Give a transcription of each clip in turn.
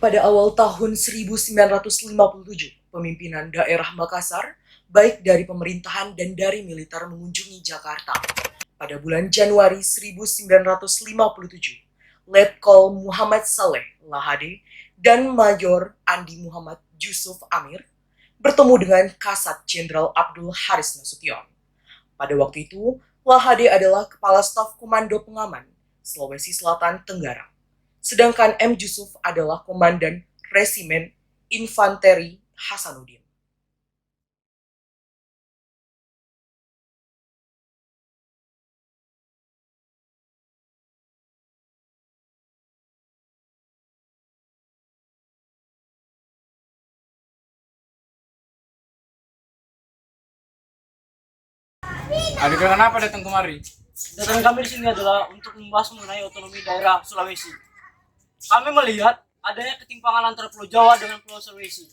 Pada awal tahun 1957, pemimpinan daerah Makassar, baik dari pemerintahan dan dari militer mengunjungi Jakarta. Pada bulan Januari 1957, Letkol Muhammad Saleh Lahade dan Mayor Andi Muhammad Yusuf Amir bertemu dengan Kasat Jenderal Abdul Haris Nasution. Pada waktu itu, Lahade adalah Kepala Staf Komando Pengaman Sulawesi Selatan Tenggara, sedangkan M. Yusuf adalah Komandan Resimen Infanteri Hasanuddin. Adik kenapa datang kemari? Datang kami di sini adalah untuk membahas mengenai otonomi daerah Sulawesi. Kami melihat adanya ketimpangan antara Pulau Jawa dengan Pulau Sulawesi.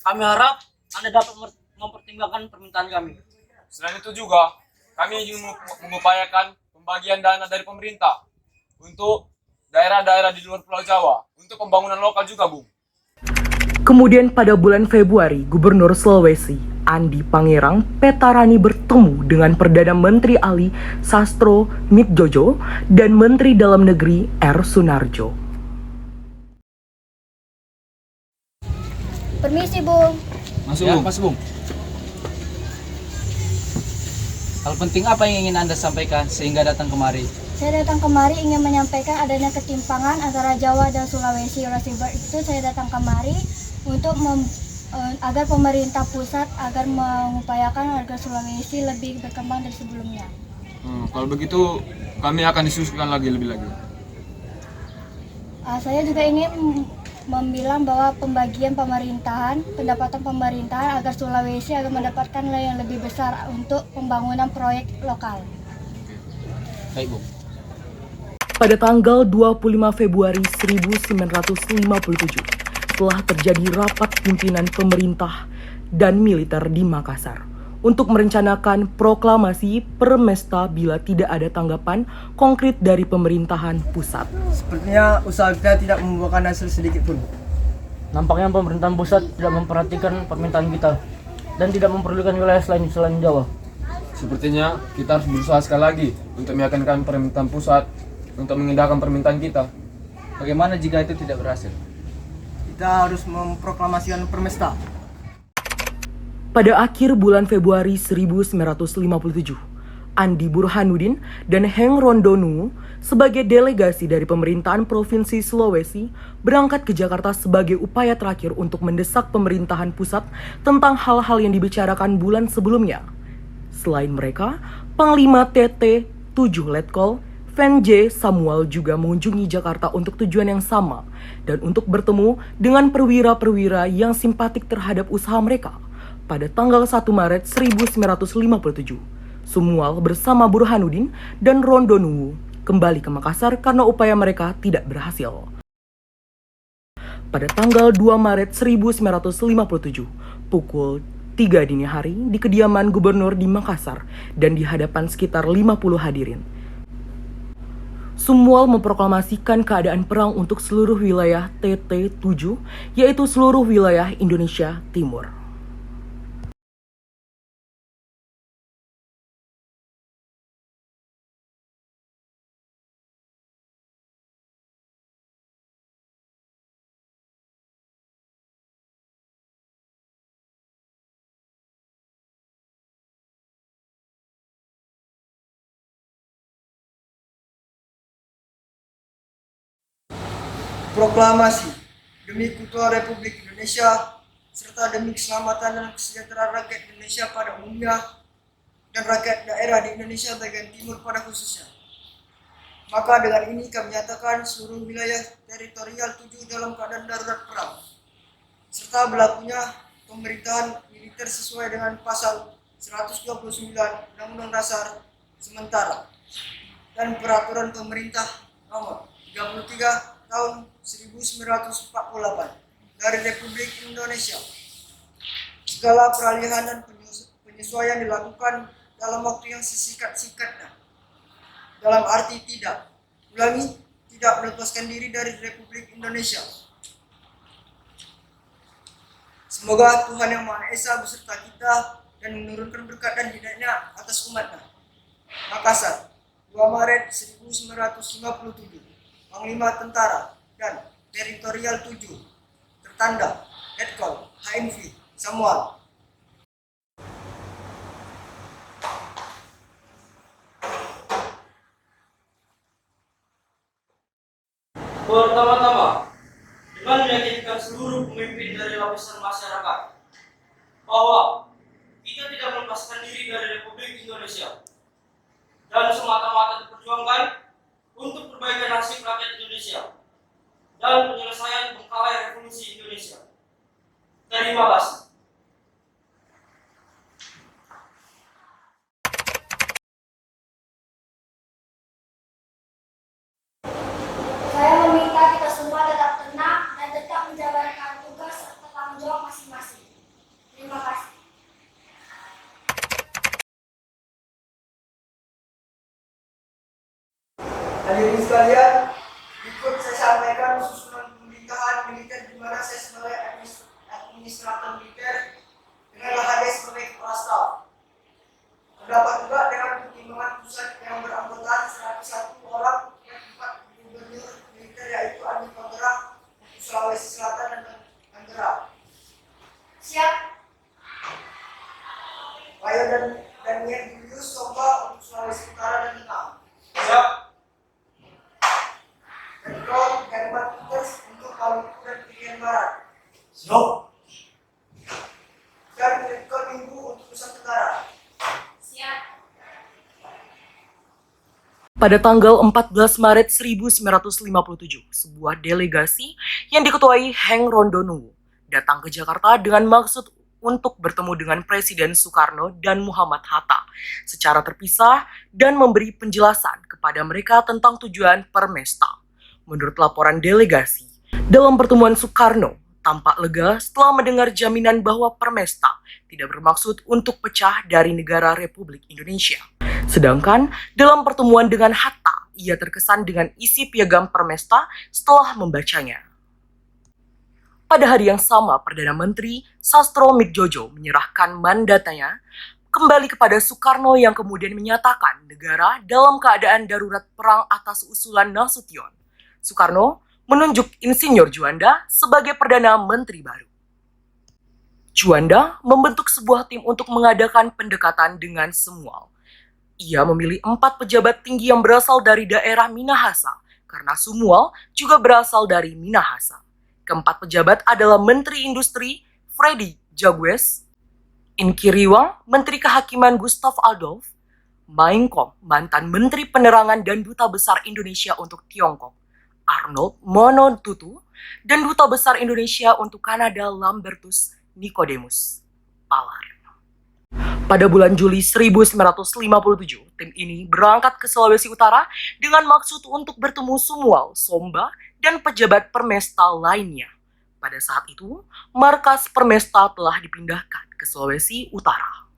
Kami harap Anda dapat mempertimbangkan permintaan kami. Selain itu juga, kami ingin mengupayakan pembagian dana dari pemerintah untuk daerah-daerah di luar Pulau Jawa, untuk pembangunan lokal juga, Bung. Kemudian pada bulan Februari, Gubernur Sulawesi, Andi Pangerang Petarani bertemu dengan Perdana Menteri Ali Sastro Mitjojo dan Menteri Dalam Negeri R. Sunarjo. Permisi, Bung. Masuk, Ya, Bung. Mas Bung. Hal penting apa yang ingin Anda sampaikan sehingga datang kemari? Saya datang kemari ingin menyampaikan adanya ketimpangan antara Jawa dan Sulawesi. Oleh sebab itu saya datang kemari untuk agar pemerintah pusat agar mengupayakan agar Sulawesi lebih berkembang dari sebelumnya. Kalau begitu, kami akan diskusikan lebih lagi. Saya juga ingin membilang bahwa pembagian pemerintahan, pendapatan pemerintahan agar Sulawesi agar mendapatkan yang lebih besar untuk pembangunan proyek lokal. Baik, Bung. Pada tanggal 25 Februari 1957, telah terjadi rapat pimpinan pemerintah dan militer di Makassar untuk merencanakan proklamasi Permesta bila tidak ada tanggapan konkret dari pemerintahan pusat. Sepertinya usaha kita tidak membuahkan hasil sedikit pun. Nampaknya pemerintahan pusat tidak memperhatikan permintaan kita dan tidak memperdulikan wilayah selain Jawa. Sepertinya kita harus berusaha sekali lagi untuk meyakinkan permintaan pusat untuk mengindahkan permintaan kita. Bagaimana jika itu tidak berhasil? Kita harus memproklamasikan Permesta. Pada akhir bulan Februari 1957, Andi Burhanuddin dan Heng Rondonu sebagai delegasi dari pemerintahan Provinsi Sulawesi berangkat ke Jakarta sebagai upaya terakhir untuk mendesak pemerintahan pusat tentang hal-hal yang dibicarakan bulan sebelumnya. Selain mereka, Panglima TT 7 Letkol Van J. Samuel juga mengunjungi Jakarta untuk tujuan yang sama dan untuk bertemu dengan perwira-perwira yang simpatik terhadap usaha mereka. Pada tanggal 1 Maret 1957, Samuel bersama Burhanuddin dan Rondonu kembali ke Makassar karena upaya mereka tidak berhasil. Pada tanggal 2 Maret 1957, pukul 3 dini hari di kediaman gubernur di Makassar dan di hadapan sekitar 50 hadirin, Samuel memproklamasikan keadaan perang untuk seluruh wilayah TT7, yaitu seluruh wilayah Indonesia Timur. Proklamasi demi keutuhan Republik Indonesia serta demi keselamatan dan kesejahteraan rakyat Indonesia pada umumnya dan rakyat daerah di Indonesia bagian timur pada khususnya. Maka dengan ini kami nyatakan seluruh wilayah teritorial 7 dalam keadaan darurat perang serta berlakunya pemerintahan militer sesuai dengan pasal 129 Undang-Undang Dasar sementara dan peraturan pemerintah nomor 33 tahun 1948 dari Republik Indonesia. Segala peralihan dan penyesuaian dilakukan dalam waktu yang sesingkat-singkatnya. Dalam arti tidak melepaskan diri dari Republik Indonesia. Semoga Tuhan Yang Maha Esa beserta kita dan menurunkan berkat dan hidayahnya atas umatnya. Makassar, 2 Maret 1957. Panglima Tentara dan Teritorial 7. Tertanda Letkol HMV Samuel. Pertama-tama, dengan meyakinkan seluruh pemimpin dari lapisan masyarakat bahwa kita tidak melepaskan diri dari Republik Indonesia dan semata-mata diperjuangkan untuk perbaikan nasib rakyat Indonesia dan penyelesaian bengkalai revolusi Indonesia. Terima kasih. Saya meminta kita semua tetap tenang dan tetap menjalankan tugas serta tanggung jawab masing-masing. Terima kasih. Hadirin sekalian, berikut saya sampaikan susunan pemerintahan militer di mana saya sebagai administrator militer dengan Lahade sebagai kepala staf. Terdapat juga dengan pertimbangan pusat yang beranggotaan 101 orang dan 4 gubernur militer yaitu Andi Panggerang untuk Sulawesi Selatan dan Tenggara. Siap. Wayo dan Daniel Julius Somba untuk Sulawesi Utara dan Tengah. Siap. Menko Herman Peters untuk Maluku dan Irian Barat. Siap. Dan Menko Minggu untuk Nusa Tenggara. Siap. Pada tanggal 14 Maret 1957, sebuah delegasi yang diketuai Heng Rondonu datang ke Jakarta dengan maksud untuk bertemu dengan Presiden Soekarno dan Muhammad Hatta secara terpisah dan memberi penjelasan kepada mereka tentang tujuan Permesta. Menurut laporan delegasi, dalam pertemuan Soekarno tampak lega setelah mendengar jaminan bahwa Permesta tidak bermaksud untuk pecah dari negara Republik Indonesia. Sedangkan dalam pertemuan dengan Hatta, ia terkesan dengan isi piagam Permesta setelah membacanya. Pada hari yang sama, Perdana Menteri Sastro Midjojo menyerahkan mandatnya kembali kepada Soekarno yang kemudian menyatakan negara dalam keadaan darurat perang atas usulan Nasution. Soekarno menunjuk Insinyur Juanda sebagai Perdana Menteri baru. Juanda membentuk sebuah tim untuk mengadakan pendekatan dengan Samuel. Ia memilih 4 pejabat tinggi yang berasal dari daerah Minahasa, karena Samuel juga berasal dari Minahasa. Keempat pejabat adalah Menteri Industri Freddy Jagwes, Inkiriwang, Menteri Kehakiman Gustav Adolf, Maingkom, mantan Menteri Penerangan dan Duta Besar Indonesia untuk Tiongkok, Arnold Monotutu, dan Duta Besar Indonesia untuk Kanada Lambertus Nicodemus Palar. Pada bulan Juli 1957, tim ini berangkat ke Sulawesi Utara dengan maksud untuk bertemu Samuel, Somba, dan pejabat Permesta lainnya. Pada saat itu, markas Permesta telah dipindahkan ke Sulawesi Utara.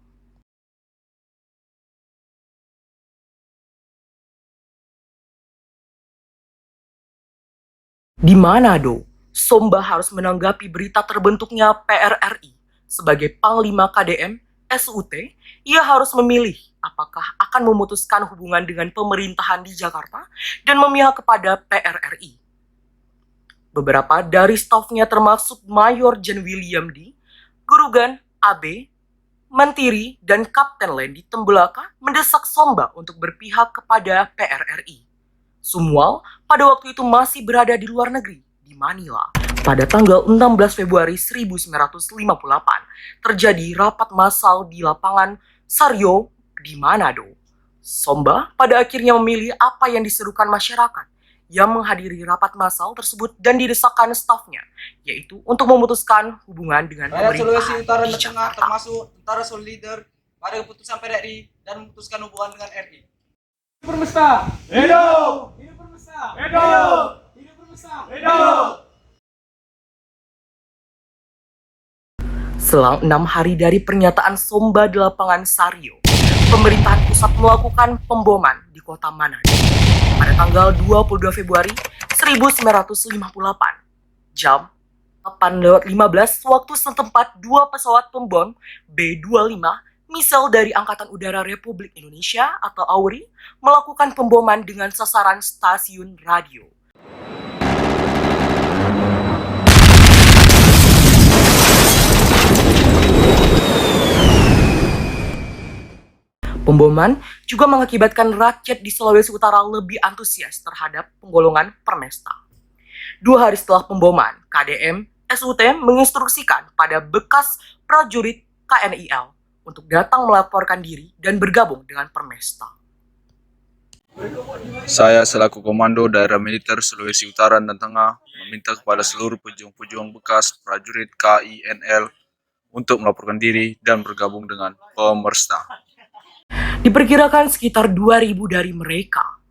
Di Manado, Somba harus menanggapi berita terbentuknya PRRI sebagai Panglima KDM SUT. Ia harus memilih apakah akan memutuskan hubungan dengan pemerintahan di Jakarta dan memihak kepada PRRI. Beberapa dari stafnya termasuk Mayor John William D., Gurugan AB, Mentiri, dan Kapten Lendi Tembulaka mendesak Somba untuk berpihak kepada PRRI. Samuel pada waktu itu masih berada di luar negeri, di Manila. Pada tanggal 16 Februari 1958, terjadi rapat massal di lapangan Sario di Manado. Somba pada akhirnya memilih apa yang diserukan masyarakat yang menghadiri rapat massal tersebut dan didesakkan stafnya, yaitu untuk memutuskan hubungan dengan Rakyat pemerintah Sulawesi Utara di dan Tengah Jakarta. termasuk tentara solider pada keputusan PRRI dan memutuskan hubungan dengan RI. Permesta! Hidup! Hidup Permesta! Hidup! Hidup Permesta! Hidup! Selang 6 hari dari pernyataan Somba di lapangan Sario, pemerintahan pusat melakukan pemboman di kota Manado. Pada tanggal 22 Februari 1958, jam 8:15 waktu setempat, dua pesawat pembom B-25 misal dari Angkatan Udara Republik Indonesia atau AURI melakukan pemboman dengan sasaran stasiun radio. Pemboman juga mengakibatkan rakyat di Sulawesi Utara lebih antusias terhadap penggolongan Permesta. 2 hari setelah pemboman, KDM SUT menginstruksikan pada bekas prajurit KNIL untuk datang melaporkan diri dan bergabung dengan Permesta. Saya selaku Komando Daerah Militer Sulawesi Utara dan Tengah meminta kepada seluruh pejuang-pejuang bekas prajurit KINL untuk melaporkan diri dan bergabung dengan Permesta. Diperkirakan sekitar 2.000 dari mereka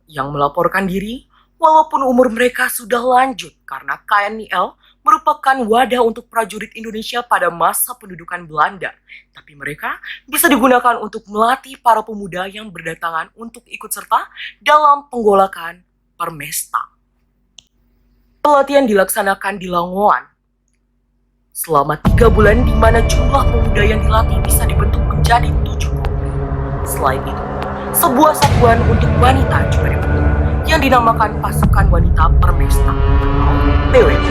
yang melaporkan diri walaupun umur mereka sudah lanjut karena KNIL merupakan wadah untuk prajurit Indonesia pada masa pendudukan Belanda. Tapi mereka bisa digunakan untuk melatih para pemuda yang berdatangan untuk ikut serta dalam penggolakan Permesta. Pelatihan dilaksanakan di Langoan selama 3 bulan di mana jumlah pemuda yang dilatih bisa dibentuk menjadi 7 kompi. Selain itu, sebuah satuan untuk wanita juga dibentuk yang dinamakan Pasukan Wanita Permesta atau PWP.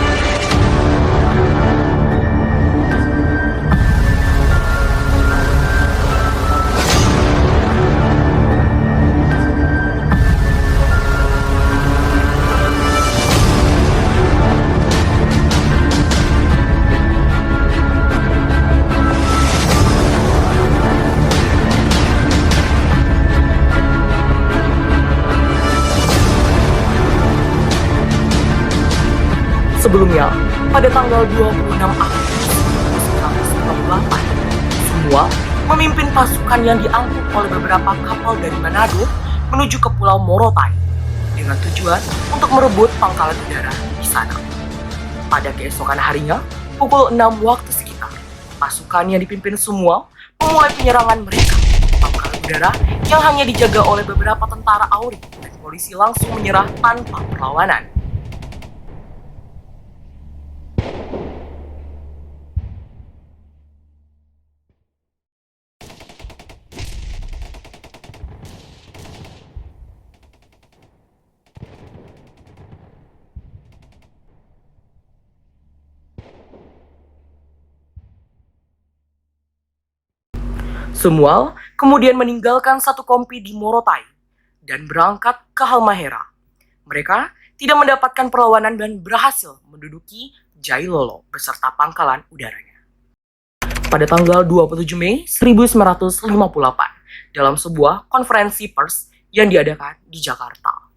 Sebelumnya, pada tanggal 26 Agustus 1998, semua memimpin pasukan yang diangkut oleh beberapa kapal dari Manado menuju ke Pulau Morotai dengan tujuan untuk merebut pangkalan udara di sana. Pada keesokan harinya, pukul 6 waktu sekitar, pasukan yang dipimpin semua memulai penyerangan mereka ke pangkalan udara yang hanya dijaga oleh beberapa tentara AURI dan polisi langsung menyerah tanpa perlawanan. Semua kemudian meninggalkan satu kompi di Morotai dan berangkat ke Halmahera. Mereka tidak mendapatkan perlawanan dan berhasil menduduki Jailolo beserta pangkalan udaranya. Pada tanggal 27 Mei 1958 dalam sebuah konferensi pers yang diadakan di Jakarta.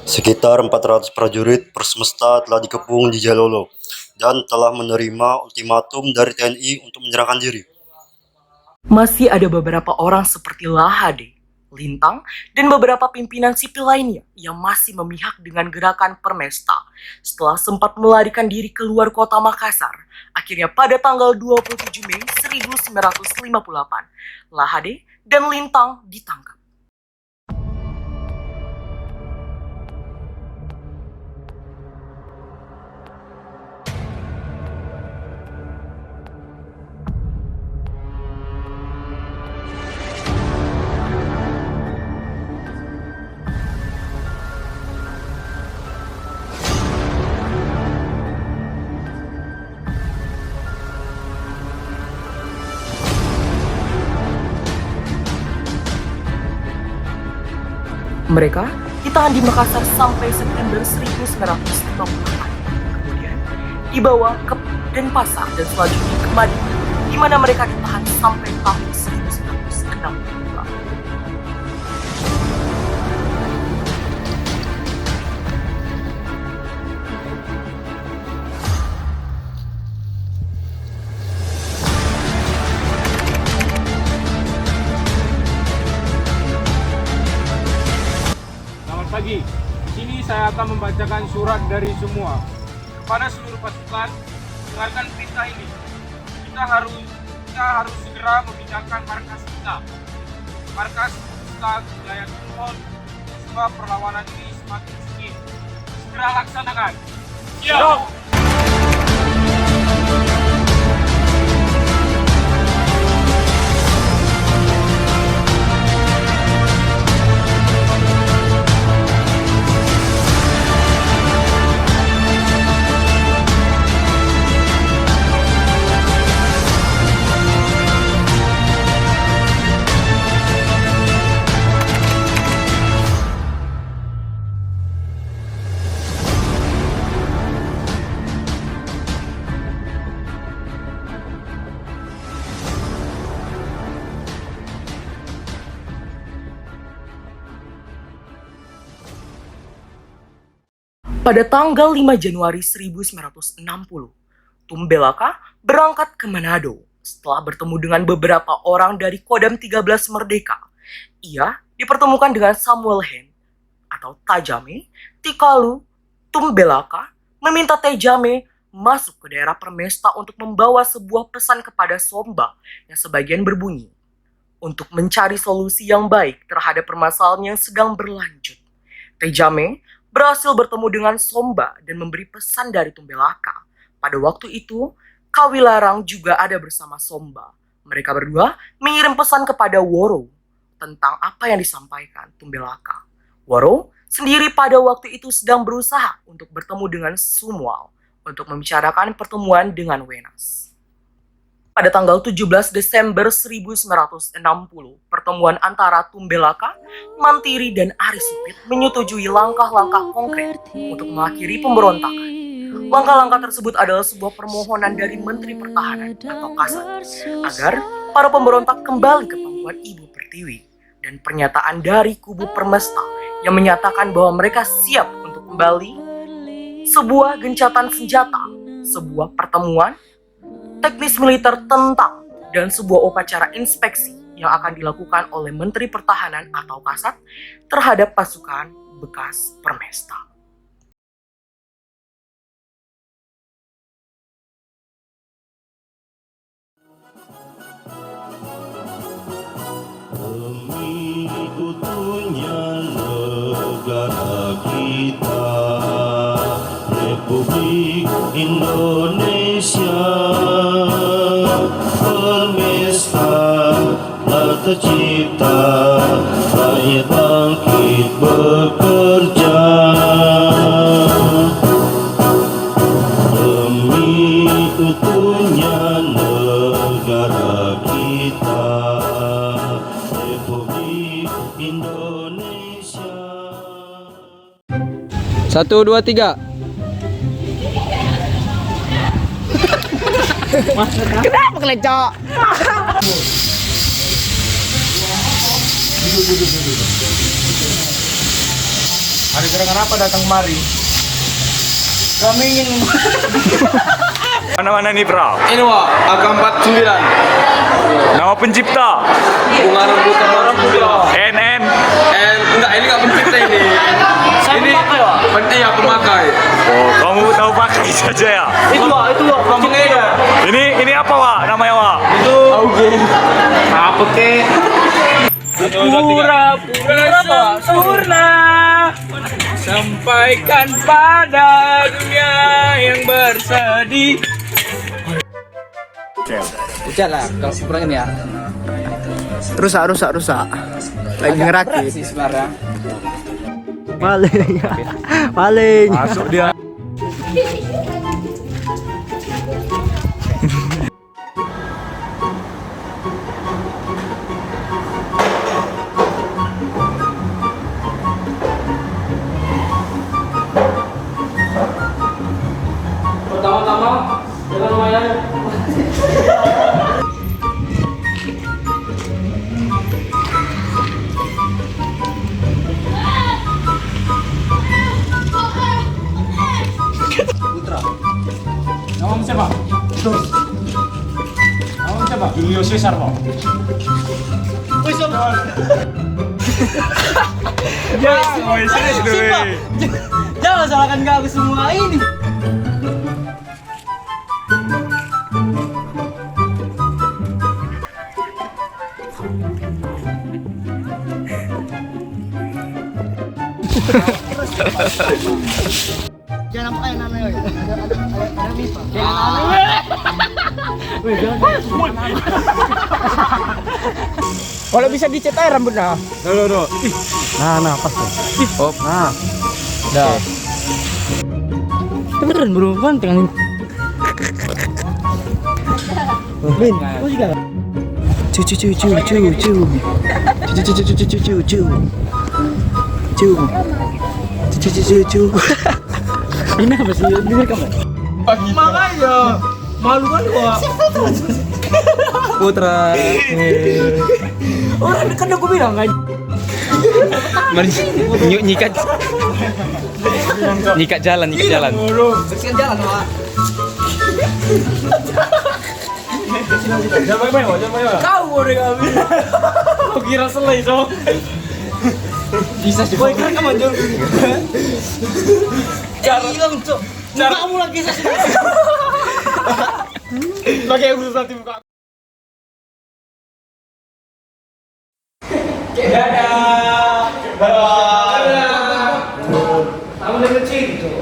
Sekitar 400 prajurit Permesta telah dikepung di Jailolo dan telah menerima ultimatum dari TNI untuk menyerahkan diri. Masih ada beberapa orang seperti Lahade, Lintang, dan beberapa pimpinan sipil lainnya yang masih memihak dengan gerakan Permesta setelah sempat melarikan diri keluar kota Makassar. Akhirnya pada tanggal 27 Mei 1958, Lahade dan Lintang ditangkap. Mereka ditahan di Makassar sampai September 1958. Kemudian dibawa ke Denpasar dan selanjutnya ke Madiun, di mana mereka ditahan sampai tahun 1962. Pagi, di sini saya akan membacakan surat dari semua kepada seluruh pasukan. Dengarkan perintah ini. Kita harus segera memindahkan markas kita. Markas kita wilayah Tumpol, sebab perlawanan ini semakin sedikit. Segera laksanakan. Siap. Pada tanggal 5 Januari 1960, Tumbelaka berangkat ke Manado setelah bertemu dengan beberapa orang dari Kodam 13 Merdeka. Ia dipertemukan dengan Samuel Hen atau Tajame. Tikalu Tumbelaka meminta Tejame masuk ke daerah Permesta untuk membawa sebuah pesan kepada Somba yang sebagian berbunyi, untuk mencari solusi yang baik terhadap permasalahan yang sedang berlanjut. Tejame berhasil bertemu dengan Somba dan memberi pesan dari Tumbelaka. Pada waktu itu, Kawilarang juga ada bersama Somba. Mereka berdua mengirim pesan kepada Woro tentang apa yang disampaikan Tumbelaka. Woro sendiri pada waktu itu sedang berusaha untuk bertemu dengan Sumual untuk membicarakan pertemuan dengan Wenas. Pada tanggal 17 Desember 1960, pertemuan antara Tumbelaka, Mantiri, dan Ari Supit menyetujui langkah-langkah konkret untuk mengakhiri pemberontakan. Langkah-langkah tersebut adalah sebuah permohonan dari Menteri Pertahanan atau Kasat agar para pemberontak kembali ke pangkuan Ibu Pertiwi, dan pernyataan dari kubu Permesta yang menyatakan bahwa mereka siap untuk kembali, sebuah gencatan senjata, sebuah pertemuan teknis militer tentang, dan sebuah upacara inspeksi yang akan dilakukan oleh Menteri Pertahanan atau Kasat terhadap pasukan bekas Permesta. Demi utuhnya negara kita, Republik Indonesia, Permesta telah tercipta, rakyat bangkit bekerja. Demi utuhnya negara kita, Republik Indonesia. 1, 2, 3. Kenapa kelecok? Ada gerangan apa datang kemari? Kami ingin Mana-mana nih, Pra? Ini wah, AK-49. Nama pencipta? Bunga rambutan orang muda. NN. Enggak, ini enggak pencipta ini. saya Ini memakai, Wak. penting ya pemakai. Oh, kamu tahu pakai saja ya? Itu pengedar. Ini apa, Wak? Namanya, Wak? Itu Auge. Apa ke? Pura-pura sempurna, sampaikan pada dunia yang bersedih. Ucap lah, kalau kurangin ya. Rusak. Lagi ngerakit. Sih sebenarnya. Paling. Masuk dia. Pertama-tama dengan lumayan. Nama siapa? Nama siapa? Julius Caesar, Pak. Jangan salahkan aku semua ini. Jangan pakai namanya. Ada MIPA. Kalau bisa dicat air rambutnya. Loh. Nah, pas tuh. Oh, nah. Dah. Beneran bro, ganteng. Bin, kau juga. Cu. Ini apa sih? Direkam ya? Makanya malu kan gua. Putra. Orang kan aku bilang kan. Mari nyikat. Nyikat jalan. Bersihkan jalan, Pak. Jangan main. Kau udah kami. Kau kira selai dong. Bisa sih. Boy, kan kamu anjur. Hilang, Cok. Kamu lagi sih. Pakai urusan tim muka. Dadah. Dadah. Kamu udah kecil.